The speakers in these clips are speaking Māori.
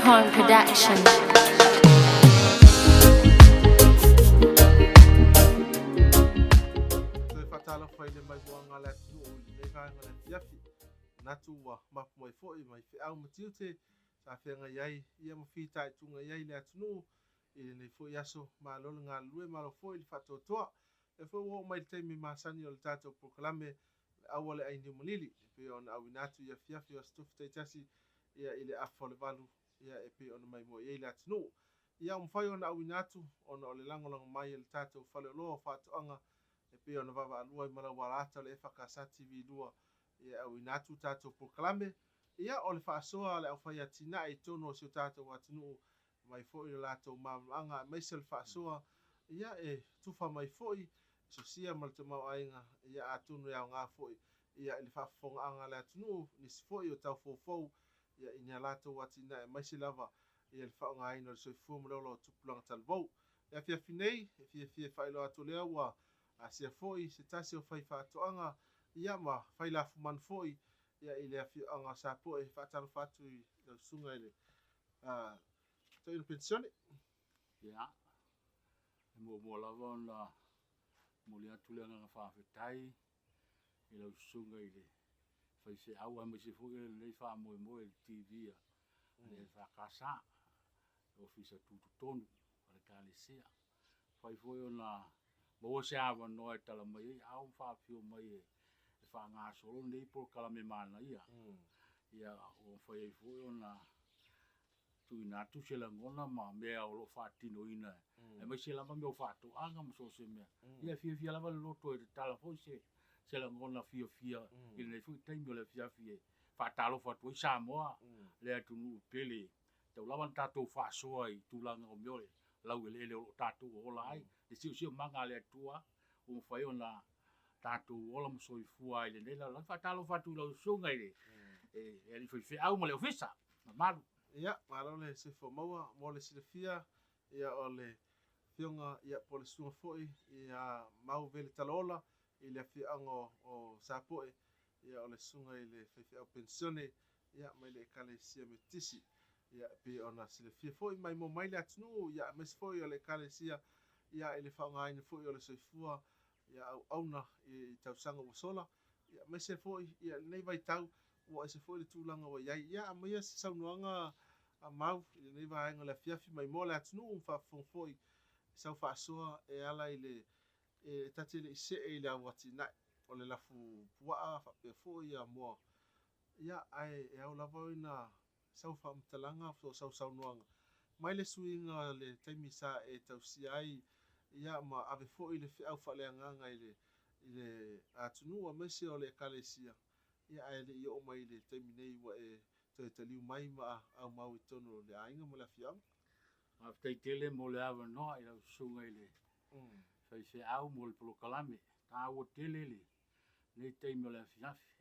Capricorn Production. Fatala faile mai wanga la tu le ka ngala fiafi na tu wa ma mai foi mai fe au mutiute sa fenga yai ia mo fita tunga yai le atunu ile ne foi aso ma lo nga lue ma lo foi le fatotoa e foi wo mai te mi masani o le tato proclame awale ai ni mulili pe on awinatu ia fiafi o stuf te tasi ia ile afole valu ia e pe on mai mo ia le atunu ia mo fai on awinatu on o le lango mai le tato fale lo fatoanga e pe ona vava alua i malaualata le fakasati vilua ia au inatu tatou proklame ia o le faasoa le aufai atinaʻi tonu o sio tatou atunuu mai foʻi le latou mamaaga mai se le faasoa ia e tufa mai foʻi sosia ma le tamaoaiga ia atunu e aogā foʻi ia i le faafofogaaga le atunuu nisi foʻi o taufou ia ina latou atinaʻi mai se lava ia le faaaogāina o le soifua ma le ola o tupulaga talavou le afiafi nei e fiafia faailoa atu lea ua asia foi se tasi o fai fatoanga ia ma fai la fuman foi ia ile afioanga sa po e fatalo fatu i le sunga ile to il pensione ia mo lava na mo le atu le nga fa fetai i le sunga ile fai se au me se foi le fa mo le TV le fa casa ofisa tutu tonu le kalesia fai foi ona mo se ava no e tala mai au fa fio mai e fa nga solo nei por kala me mana ia o foi foi ona tu ina tu se la ngona ma me o lo fa tino ina e mai se la ma me o fa tu anga mo so se me ia fia la lo to e tala foi se la ngona fia i nei fu tai mo le fia fa talo fa tu sa mo le tu nu pele te lawan tato fa so ai tu la ngo me lau ele o tato o lai e sio manga le tua o fai ona tato o la so fua ile nei la fa talo fa tu lo sunga ile e li foi au mo le ofisa malu ia malo le se fo maua mo le silafia ia o le fionga ia po le sunga foi ia mau vele talola ile fiango o sapoe ia o le sunga ile fe au pensione ia mai le kalesia metisi ia pe ona silafia foi mai mo mai le atunu ia mes foi o le kalesia ia ele faungaina foi o le soifua ia auna i tausanga o sola ia mese foi ia nei vai tau o se foi le tulanga o ia mai se saunoanga a mau i nei vai ngala fiafi mai mo le atunu fa foi sau fa soa e ala ile e tatile se e le watina o le lafu pua fa pe foi ia mo ia ai e au lava ina sau fa mtalanga so sau saunoanga mai le suinga le taimisa e tausi ai ia ma ave foi le au fa le nganga ile atunu o mese o le kalesia ia ele io mai le terminei wa e te liu mai ma au mau tono le ainga mo la fiam a tai tele mo le ava no i le sunga ile fai se au mo le proklame ta o tele le nei tai mo le fiafi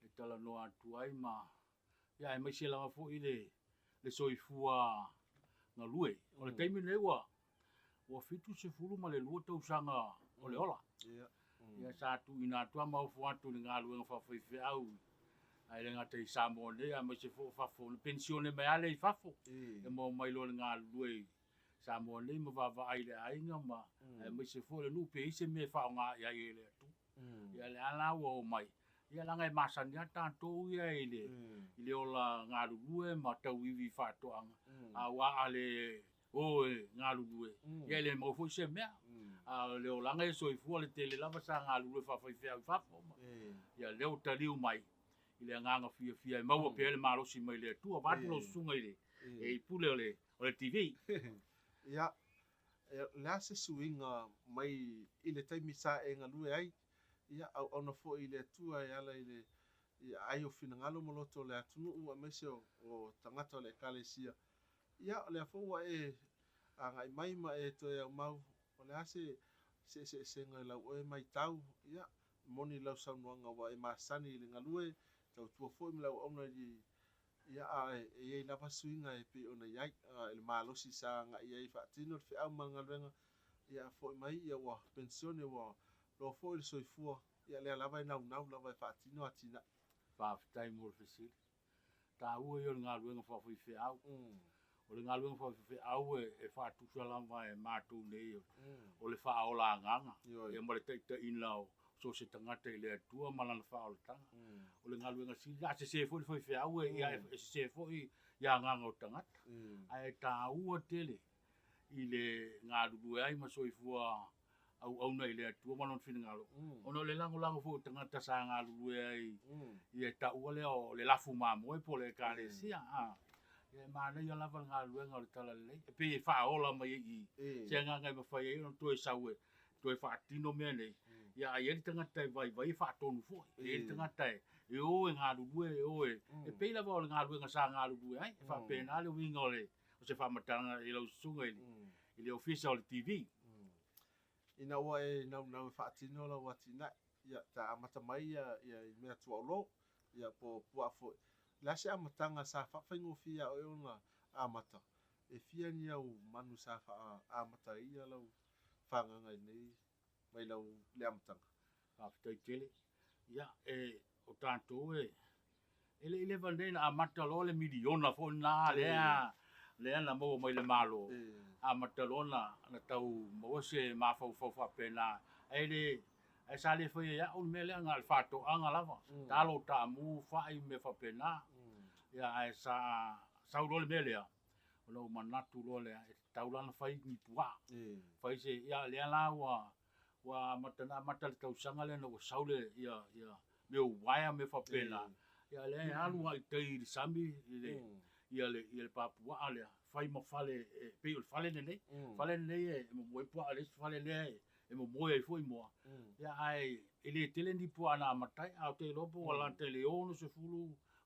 e tala no atu ai ma ia e mai se la fo ile le soifua na lue o le taimi nei wa fitu se fulu ma le lua tau sanga o le ola ia sa tu ina tu ma fo atu nga lu fa fe au ai le ngata i samo nei a mai se fo fa fo pensione mai ale i fafo e mo mai lo nga lue samo nei mo va ai le ai nga ma mai se fo le lu pe se me fa nga ia ile tu ia le ala wo mai ia la ngai masania tanto ia ile ola nga lue ma tau vi fa to a wa ale o nga lue ia le mo fo se me a le ola ngai so i fu le tele la sa nga lue fa fa ia le o taliu mai ile nga fia ma o pe le malo si mai le tu ba lo sunga ile e pule o le TV ia la se suinga mai ile taimi sa e nga lue ai ia au ona fo ile tua ia la ile ia ai o fina ngalo mo loto le atunu u mese o tangata le kalesia ia le fo wa e anga mai ma e to ia mau o le ase se nga la o mai tau ia moni la sa no nga wa e masani le ngalue tau tua fo mi la ona di ia e la pasuinga e pe ona ia le malosi sa nga ia fa tino fe au manga lenga ia fo mai ia wa pensione wa lo fo il soifua ia le lava na lava fa tino atina fa tai mo fesi ta ua yo nga luenga fa fi au o le nga luenga fa fi au e fa tu sala vai ma tu nei o le fa ola nganga e mo le te ina so se tangata i le tua malana fa o tanga o le nga luenga si la se fo fi au e se fo ia nganga o tangata ai ta ua tele i le nga lu ai ma so i fua au nei le tua malon fin ngalo ono le lango fo tangata sa nga lu ai ia ta ua le lafu mamo e po le kare sia e mana ia lava nga luenga o tala le e pe fa ola mai i se nga ngai fa ia no to sawe to fa tino me nei ia ai tangata vai fa tonu fo e tangata e o nga lu e pe lava nga luenga sa nga lu ai fa pena le winga le o se fa matanga i lo sunga i le official TV ina ua e nau whaatino la watina ia ta amata mai ia mea tuaulo ia po puafo la se amatanga sa whawhaingo fia o eona amata e fia ni au manu sa amata ia lau whangangai nei mai lau le amatanga after tele ia e o tanto ele vandei na amata lo le miliona fo na lea na mo mai le malo amatalona na tau mo se mafau fa pena ele ai sale foi ya un mele ngal fato anga lava talo ta mu fa i me fa pena ya ai sa lo mele ya lo manatu lo le taulana fai ni pua fai se ya le la wa matana matal tau sanga le no saule ya me waya me fa pena ya le alu ai tei sambi ia le papua ale fai mo fale pe o fale nei e mo po ale fale nei e mo e foi mo ia ai ele tele ni po ana matai au te lopo ala te leono se fulu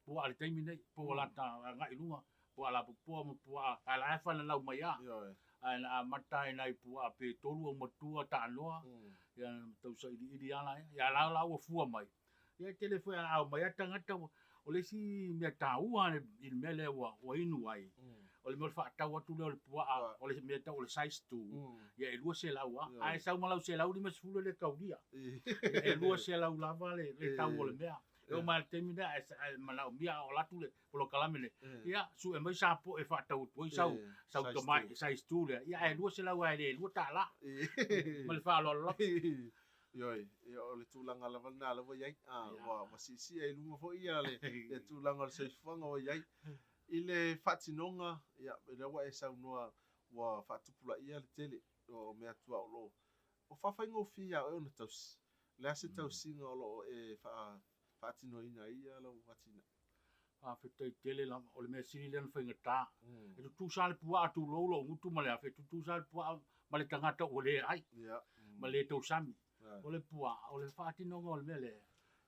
po ale te mine po ala ta ngai lunga po ala po mo po ala fa na lau mai ana matai nai po a pe tolu mo tua ta noa ia tau sa idi ala ia la o fu mai ia tele foi au mai tanga o le si me taua il mele wa inu ai o le mo fa taua tu le pua o le me ta o le size tu ia e lua se laua ai sa malau se lau di mas fulu le kaudia e lua se lau lava le tau o le mea e ma te mina e malau mia o la tu le polo kalamele ia su e mai sa po e fa tau po sau to mai size tu le ia e lua se lau ai le lua ta la ma le fa lo Yoi, o le tūlanga lava nā lava iai, wa sisi e lunga fo ia le tūlanga le seifanga o iai. I le whatinonga, ia, e rewa e saunua wa whatupula ia le tele o mea tua o lo. O whawhaingo fia o eona tausi. Le ase tausinga o lo e whatino ina ia lau watina. Whetei tele la, o le mea siri lena whainga tā. E tu tūsale pua atu lolo, ngutu male awhe, tu tūsale pua male tangata o le ai, male tau sami. O le pua, o le whaatinonga o le mele,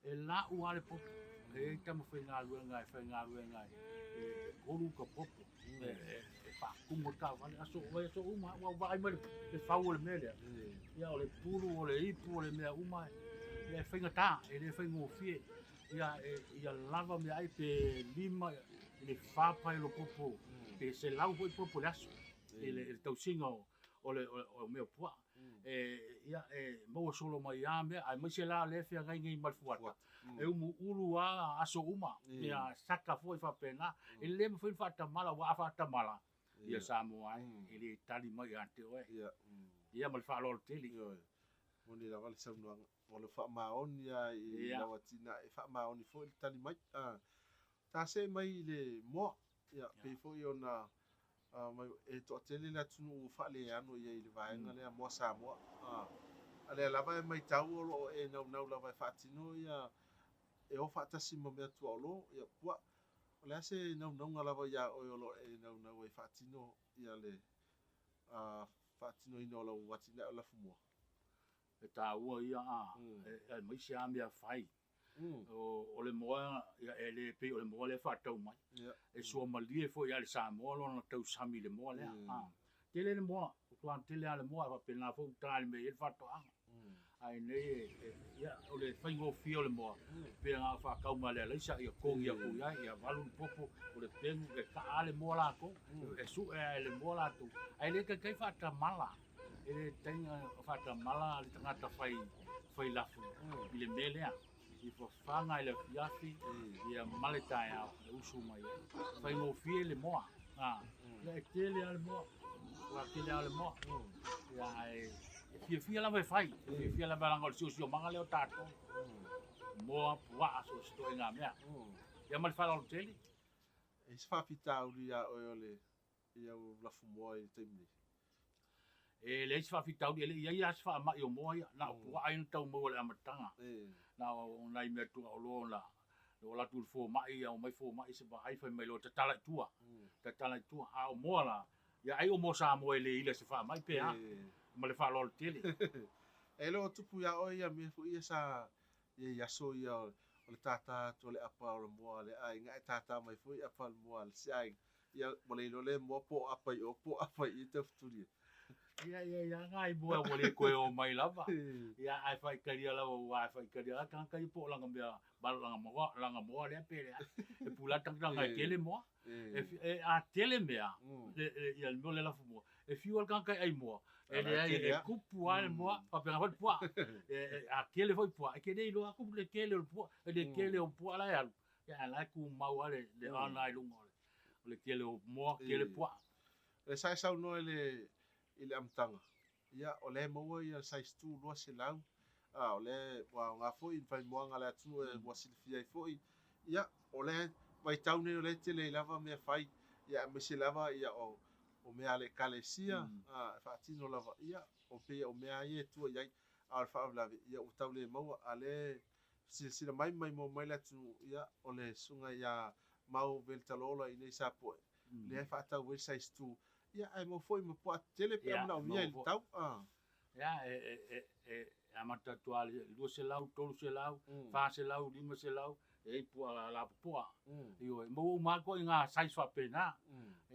e la ua le popo, e tamo whainga luenga, e koru ka popo, e whaakungo tā, wale aso uma, wa aima le whau o le mele, ia o le puru, o le ipu, o le mea uma, e whainga tā, e le whainga o fie, ia lava mea ai pe lima, le whaapai lo popo, pe se lau hoi popo le aso, e le tausinga o le mea pua, ia mo solo mai ame ai mai se la le fia ngai ngai mal fuata e umu ulu aso uma ia saka foi fa pena e le mo foi fata mala wa fata mala ia samo ai ele tali mai ante oe ia mal fa lo teli mo ni la vale sa no o le fa maon ia i la watina e fa maon foi tali mai ta se mai le mo ia pe foi ona mai e to tele la tunu fa le ano ia i le vaenga le mo sa mo ale lava e mai tau o e nau lava e whaatino ia e o whaatasi mo mea tua olo ia pua o le ase nau nga lava ia o olo e nau e whaatino ia le whaatino ina o lau watina o la fumua e tā ua ia e mai se amea whai o le moa ia e le pe o le moa le whaatau mai e sua malie fo ia le sa moa lona tau sami le moa lea tele le moa o tuan tele ale moa wa pena fo tali me il fatto ai nei ia o le whaingo fio le moa pe nga fa kauma le leisa ia kongi a kuia ia valu popo o le pengu e ka ale moa la ko e su e le moa la tu ai le kai fata mala e le tenga fata mala le tangata fai lafu i le melea i fanga i le fiafi ia maletai au le usu mai fai ngo fie le moa le tele ale moa wa tele ale moa ia ai fie la vai fai fie la balanga o sio manga le o tato moa wa so sto ina mea ia mal fala o tele e se fafita uli a ole ia o la fumoa i temni e le se fafita uli ia ia se fa ma yo moa na wa ai no tau mo le amatanga na o nai me tu o lo la o la tu fo mai o mai fo mai se ba ai fa mai lo tala tua a o moa la ia ai o mo sa mo ele ile se fa mai pe a ma le fa lo tele e lo tupu ia o ia me fu ia sa ia so ia o le tata to le apa o moa le ai ngai tata mai fu ia fa moa le sai ia mo le mo po apa i te futuri ia ngai boa mo le ko o mai lava ia ai fai karia lava wa fai karia kan kai po langa mea bal langa mo le pe e pula tang ngai tele mo e a tele mea ia mo le la fu mo e fiu kan kai ai mo e le ai e kupu ai mo pa pe ngai po a tele foi po ke dei lo a kupu le tele o po le tele o po la ia la ku mau ale le online lungo le tele o mo tele po le sai sau no ile amtanga ia o le mo ia sai stu lo se lau o le wa nga foi fai mo nga la tu wa silfia foi ia o le vai tau ne o le tele lava me fai ia me se lava ia o me ale kalesia fa tino lava ia o pe o me ai tu ia al fa la ia o tau le mo ale sila mai mo la tu ia o le sunga ia mau veltalola ine sa po le fa tau we sai stu ia ai mo foi mo po tele pe na o ia tau ia amata tuale lu se lau tolu se lau fa se lau lima se lau e po la po io mo ma ko nga sai swa pena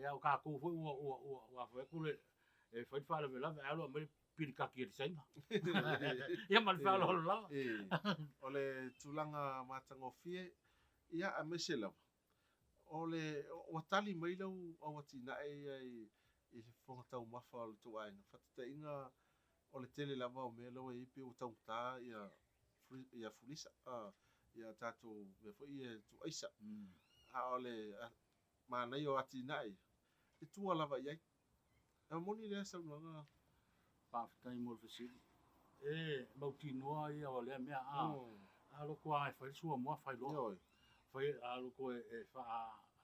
ia o ka ko foi o fa ku le e fa fa le la alo me pil ka ki sai ma ia mal fa lo la o le tulanga matango fie ia a me se lau ole o tali mai lau o watina ai i fonga tau mafa o tu ai fatata inga o le tele lava o me lo e pe o tau ta ia fulisa ia tato me foi e tu aisa a ole mana yo atina ai e tu lava ia a moni le sa nga pa tai mo fasili mau tinoa ia o le mea a lo ko ai fa su mo fa lo fai alo ko e fa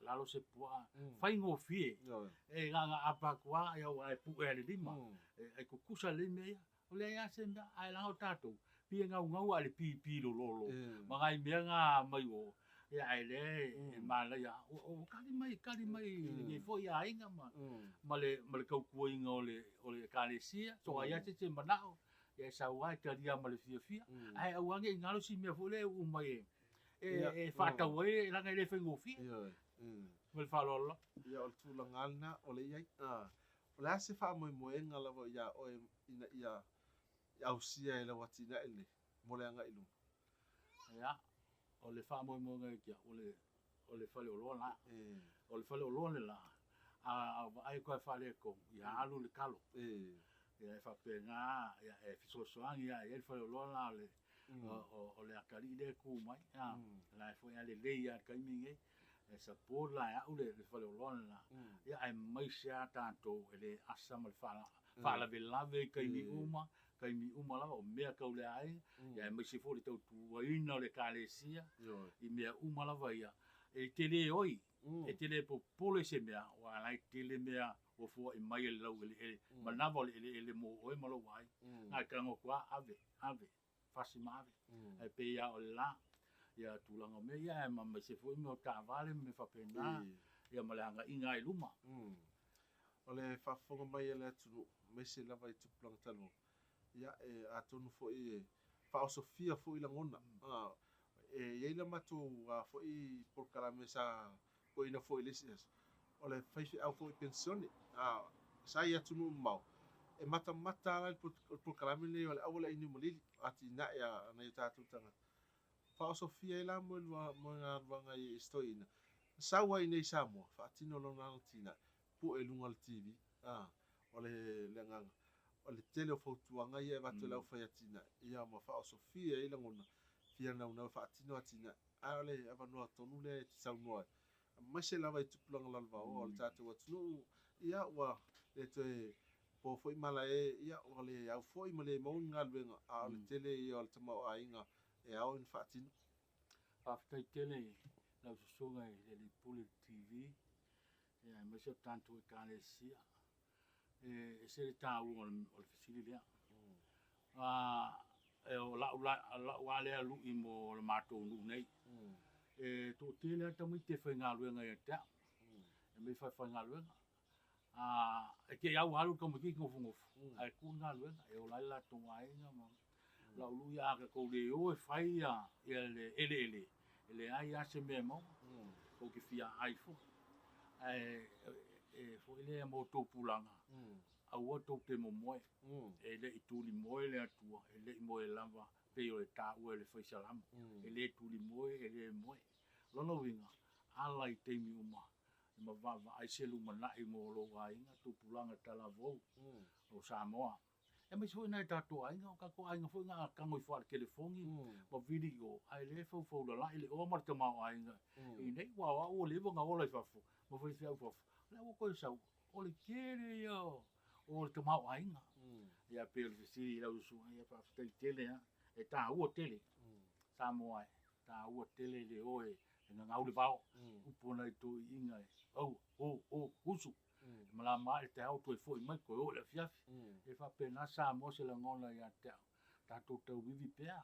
lalo se pua fai ngo fie e nga apa kwa ia ai pu e le lima e ku kusa le me o le ia se ai la o tato pi nga ale pi lo ma ngai me nga mai o ia ai le ma la ia o kali mai ni fo ia inga ma le kau ku inga o le kalesia so ia se manao ia sa wa ka dia ma le fia ai awange ngalo si me fo le u mai e fata we la ngai le fengo fi wel fa lo ia o tu la ngalna o le ia o la se fa mo nga la vo ia o ina ia au sia e la watina ele mo le nga ilu ia o le fa mo nga kia o le fa le lo la o le fa le lo la ai ko fa le ko ia alu le kalo ia fa pe nga ia e fiso soang ia e fa le lo la le o le akali le ku mai la foi ale le ia kai minge e sa por la u le fale o lona ia ai mai sia tanto ele asa mal fa la ve kai mi uma la o mea ka le ai ia mai se fo le tau tu ina le kalesia i mea uma la vai e tele oi e tele po pole se mea o ai tele mea o fo i mai le lau ele ma na vol ele mo o ma lo vai na ka ngo kwa ave fasi mave e pe ia o la ia tulanga me ia ma se foi mo ta vale me fa pena ia malanga inga i luma o le fa fonga mai ele tu me se lava i tu plan talo ia e atonu foi fa sofia foi la ngona e ia la matu foi por kala mesa ko ina foi lesias o le fai au foi pensione sai atunu mau e mata la por kala me le awala ini molili ati na ya na ita tu tanga fa sofia la mo nga vanga i stoina sawa ina samo fa tino lo na tina pu e lunga le tv o le nga o le tele fotuanga ia va to la fa tina ia ma fa sofia ila ngona fia na whaatino atina. Ale ava noa tonu le te sau noa. Maise lava i tupulanga lalva o le tātou atunu. Ia ua le te po foi mala ia o le au foi ma le mauni ngā luenga. A o le tele ia o le tamau a inga e ao in whaatino. Whawhitai tele lau susunga i le puli TV. Ia maise o tātou e kāne sia. E se le tāu o le fisili lea. E o lau ale alu i mo le mātou nu nei. E tō tele ata mui te whai ngā luenga i te. E mei whai ngā luenga. E ke au haru ka miki ngofu ngofu. E ku ngā luenga. E o lai la tō ainga ma. Lau lui a ka kou le o e whai a le ele. Ele ai a se mea mau. Kou ke fia ai fu. E fo ele mo tō pulanga. Aua tō te mo moe. E le i tūli moe le atua. E le i moe lava. Pe o le tā ua le whai salamu. E le tūli moe, e le moe. Lono winga. Ala i teimi uma. E ma vava ai selu manai mo lo wa inga. Tō pulanga tala vau. O Samoa. E mai soi nai tātou ainga. O kako ainga fo inga kango i whaare telefongi. Ma video. Ai le fau la lai le o marta mau ainga. I nei wawa o lewa ngā ola i whafu. Ma whai whiau whafu. Le o koe sau. O le kere iao. O le tamau ainga. Ia pe le fisiri lau sunga. Ia whawhitai tele ha. E tā ua tele. Samoa e. Tā ua tele le oe. E ngā ngau le vau. Upona i tō inga e. Husu. Mala mai te au toi foi mai ko o le fiafi. E fa pena Samoa se la ngona ia te. Ta to te wivi pea.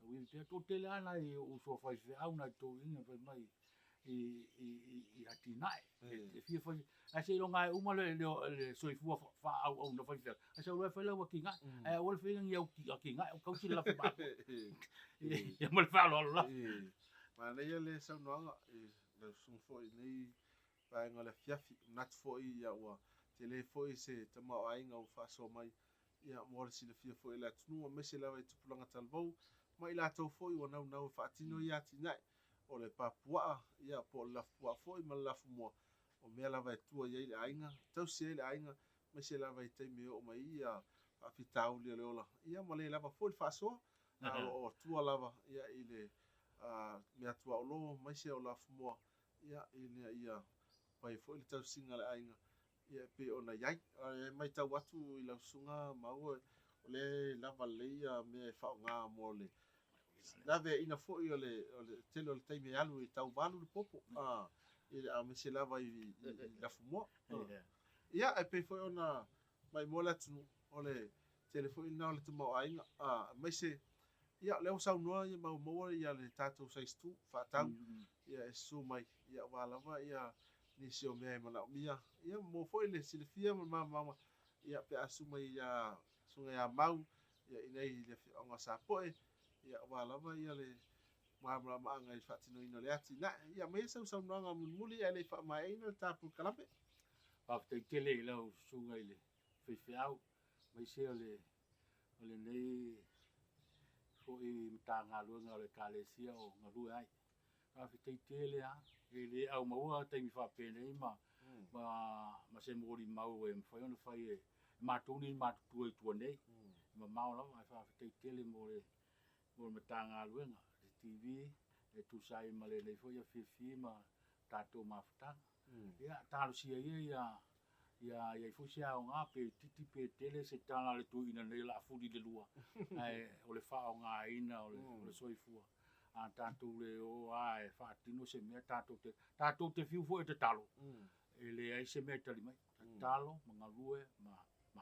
Wivi pea to tele ana i o so fai fe au na to inga fai mai. I ati nai. E fia fai. A se lo ngai uma le soifua fa au na fai fe. A se lo fai la waki ngai. E o le fai ngai au ki ngai. O kau si la fa ba. E mal fa lo la. Ma nei le sa noanga e le sung foi nei vai ngala fiafi nat foi ia ua tele foi se tama ainga o fa so mai ia mo le sile fia foi la tunu me se la vai tupulanga talvou mai la to foi o nau fa tino ia tinai o le papua ia po la fua foi ma la fumo o me la vai tua ia le ainga tau se le ainga me se la vai te me o mai ia fa fitau le ola ia mo le lava foi fa so o tua lava ia ile me atua o lo mai se o la fumo ia ia pai foi le tau singa le ainga ia pe ona yai mai tau watu i la sunga mau o le lava leia me fa nga mo le lave ina foi o le tele o le taimi alu i tau valu le popo i a me se lava i la fumo ia e pe foi ona mai mo la tunu o le telefoni na le tamo ainga mai se ia le usau noa ia mau ia le tatou saistu fa tau ia e su mai ia wala va ia ni se o mea mana mia ia mo foi le silfia mama ia pe asu mai ia sunga ia mau ia inei le onga sapoe ia wala va ia le ma ngai fatino ino le ati na ia me se usau noa muli ele fa mai ina tapu kalape pa te tele la sunga ile fiau mai se ole nei foi mtanga luenga le kalesia o ngalu ai ka te tele a ele au maua te mi fa pene ma se mori mau e foi ona fai e ma tuni ma tu nei ma mau la ma fa te tele mo mtanga luenga TV e tu sai ma le foi a fifi ma tato ma fta ia talo sia ia foi sia o nga pe titi pe tele se tana le tu ina nei la fudi de lua o le fa o nga ina o le soifua a tanto le o ai fa tino se me tato te fiu foi te talo ele ai se me tali mai talo ma lue ma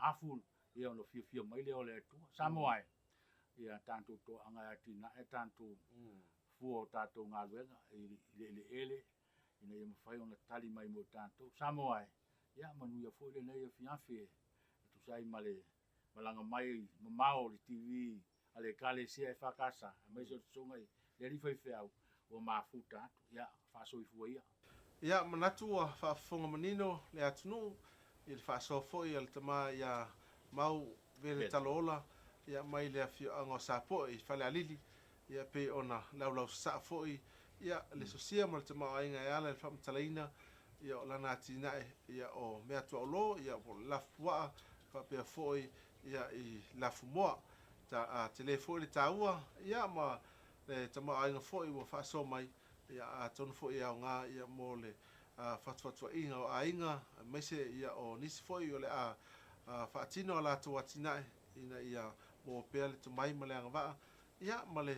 afu ia no fia mai le o le tu Samoa ia tanto to anga atina e tanto fuo tato nga luenga ele ina ia mafai ona tali mai mo tanto Samoa ia manu ia foi le nei fiafi tu sai male malanga mai mamao le TV ale kale sia e fakasa mai so songa le ri foi feau o mafuta ia fa so ia ia manatu fa fonga manino le atunu il fa so foi al tama ia mau vele talola ia mai le fi anga sapo i fale alili ia pe ona lau sa foi ia le sosia mal tama ainga ia le fam talaina ia o lana tina ia o mea tua lo ia o lafua fa pe foi ia i lafumoa ta telefoni taua ia ma le tama ainga foi ua whaaso mai ia a tonu foi ia o ngā ia mō le whatuatua inga o ainga meise ia o nisi foi o le a whaatino o lātou atinae ina ia mō pēr le tumai ma le angawaa ia ma le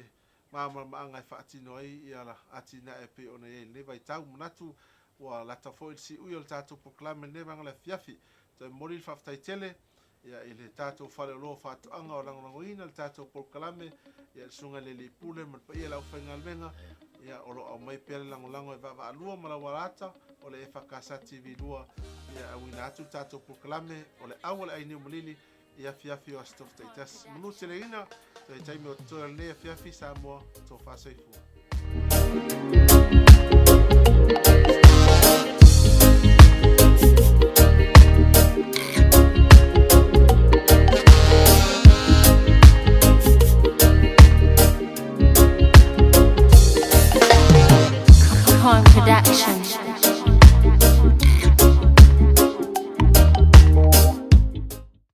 maanga e whaatino ai ia la atinae pe o nei le vai tau manatu ua lata foi si ui o le tātou proklame ne vanga le fiafi toi mori le whaftai tele ia i le tātou whale o loa whaatuanga o langolangoina le tātou proklame ia sunga le li pule ma pa ia lau whaingalmenga ia o lo au mai pele langolango e vava alua ma la warata o le FKSA TV lua ia au ina atu tātou proklame o le awale ai niu malili ia fiafi o astof teitas manu tele ina toi taimi o toa le fiafi sa moa tō whasaifu